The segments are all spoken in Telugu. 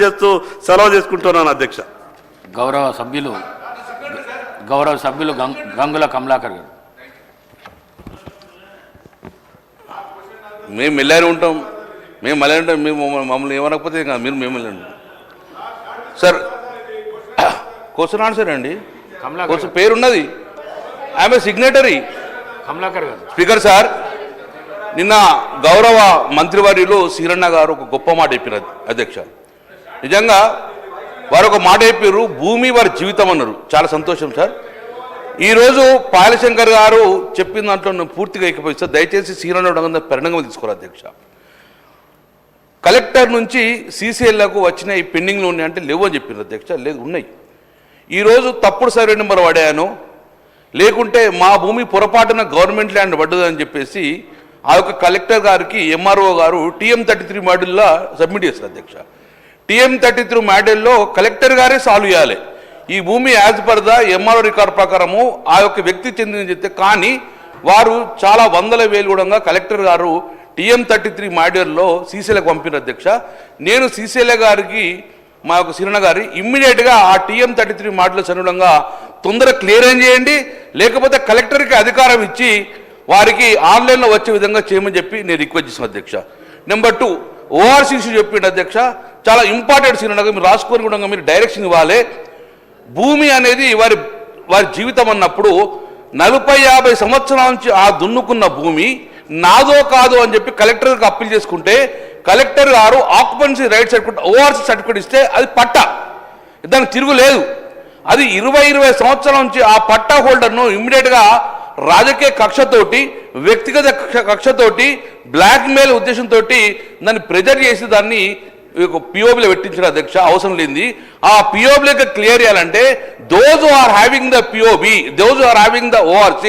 చేస్తూ సెలవు చేసుకుంటున్నాను అధ్యక్ష. గౌరవ సభ్యులు గంగుల కమలాకర్ గారు. మేము వెళ్ళారు ఉంటాం, మేము మళ్ళీ ఉంటాం. మేము మమ్మల్ని ఏమనకపోతే మీరు మేము వెళ్ళండి సార్. క్వశ్చన్ ఆన్సర్ అండి, క్వశ్చన్ పేరున్నది, ఆమె సిగ్నేటరీ కమలాకర్ గారు. స్పీకర్ సార్, నిన్న గౌరవ మంత్రివర్యులు సీరన్న గారు ఒక గొప్ప మాట చెప్పారు అధ్యక్ష. నిజంగా వారు ఒక మాట చెప్పారు, భూమి వారి జీవితం అన్నారు. చాలా సంతోషం సార్. ఈరోజు పాయలశంకర్ గారు చెప్పిన దాంట్లో నేను పూర్తిగా ఎక్కిపోయిస్తా. దయచేసి సీరన్న పరిణామం తీసుకోవాలి అధ్యక్ష. కలెక్టర్ నుంచి సీసీఎల్లకు వచ్చిన ఈ పెండింగ్లు ఉన్నాయి అంటే లేవు అని చెప్పారు అధ్యక్ష. లేదు, ఉన్నాయి. ఈరోజు తప్పుడు సర్వే నెంబర్ పడాను, లేకుంటే మా భూమి పొరపాటున గవర్నమెంట్ ల్యాండ్ పడ్డదని చెప్పేసి ఆ యొక్క కలెక్టర్ గారికి ఎంఆర్ఓ గారు TM33 మాడ్యూల్లో సబ్మిట్ చేస్తారు అధ్యక్ష. TM33 మాడ్యూల్లో కలెక్టర్ గారే సాల్వ్ చేయాలి. ఈ భూమి as per the MRO record ప్రకారము ఆ యొక్క వ్యక్తి చెందిన చెప్తే, కానీ వారు చాలా వందల వేలు కూడా కలెక్టర్ గారు TM33 మాడ్యూల్లో సీసీఎల్కి పంపిన అధ్యక్ష. నేను సీసీఎల్ గారికి మా యొక్క సిరణ గారి ఇమ్మీడియట్గా ఆ TM33 మాడ్యూల్ అనుగుణంగా తొందరగా క్లియరెన్స్ చేయండి, లేకపోతే కలెక్టర్కి అధికారం ఇచ్చి వారికి ఆన్లైన్లో వచ్చే విధంగా చేయమని చెప్పి నేను రిక్వెస్ట్ చేసిన అధ్యక్ష. నెంబర్ 2, ORC ఇష్యూ చెప్పిండు అధ్యక్ష. చాలా ఇంపార్టెంట్ సిరణ, మీరు రాసుకొని కూడా మీరు డైరెక్షన్ ఇవ్వాలి. భూమి అనేది వారి జీవితం అన్నప్పుడు 40-50 సంవత్సరాల నుంచి ఆ దున్నుకున్న భూమి నాదో కాదో అని చెప్పి కలెక్టర్కి అప్పీల్ చేసుకుంటే కలెక్టర్ గారు occupancy right certificate ORC certificate ఇస్తే అది పట్టా, దానికి తిరుగులేదు. అది 20 సంవత్సరాల నుంచి ఆ పట్టా హోల్డర్ను ఇమ్మీడియట్గా రాజకీయ కక్షతోటి, వ్యక్తిగత కక్షతోటి, బ్లాక్మెయిల్ ఉద్దేశంతో దాన్ని ప్రెజర్ చేసి దాన్ని పిఓబిలో పెట్టించిన అధ్యక్ష. అవసరం లేనిది ఆ పిఓబిలోకి క్లియర్ చేయాలంటే those are having the POB, those are having the ORC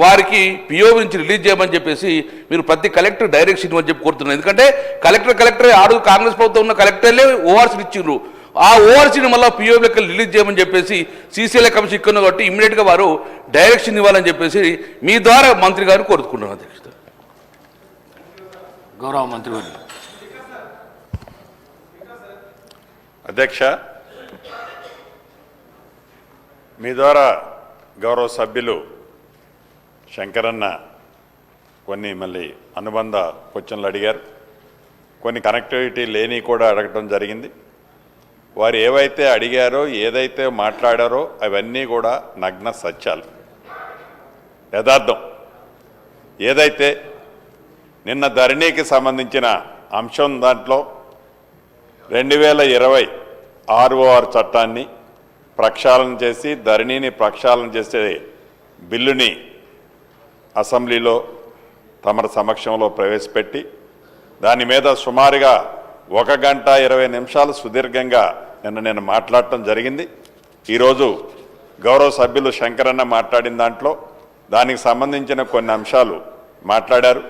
వారికి పిఓబి నుంచి రిలీజ్ చేయమని చెప్పేసి మీరు ప్రతి కలెక్టర్ డైరెక్షన్ ఇవ్వని చెప్పి కోరుతున్నారు. ఎందుకంటే కలెక్టర్ ఆడు కాంగ్రెస్ ప్రభుత్వం ఉన్న కలెక్టర్లే ORC ఇచ్చిండ్రు. ఆ ORCని మళ్ళీ పిఓబిలోకి రిలీజ్ చేయమని చెప్పేసి సీసీఎల్ కమిషన్ ఇక్కున్న కాబట్టి ఇమ్మీడియట్గా వారు డైరెక్షన్ ఇవ్వాలని చెప్పేసి మీ ద్వారా మంత్రి గారిని కోరుతున్నాను అధ్యక్ష. గౌరవ మంత్రివర్యులు. అధ్యక్ష, మీ ద్వారా గౌరవ సభ్యులు శంకరన్న కొన్ని మళ్ళీ అనుబంధ క్వశ్చన్లు అడిగారు, కొన్ని కనెక్టివిటీ లేని కూడా అడగటం జరిగింది. వారు ఏవైతే అడిగారో, ఏదైతే మాట్లాడారో అవన్నీ కూడా నగ్న సత్యాలు, యథార్థం. ఏదైతే నిన్న ధరణికి సంబంధించిన అంశం దాంట్లో 2020 ROR చట్టాన్ని ప్రక్షాళన చేసి ధరణిని ప్రక్షాళన చేసే బిల్లుని అసెంబ్లీలో తమ సమక్షంలో ప్రవేశపెట్టి దాని మీద సుమారుగా 1 గంట 20 నిమిషాలు సుదీర్ఘంగా నేను మాట్లాడటం జరిగింది. ఈరోజు గౌరవ సభ్యులు శంకరన్న మాట్లాడిన దాంట్లో దానికి సంబంధించిన కొన్ని అంశాలు మాట్లాడారు.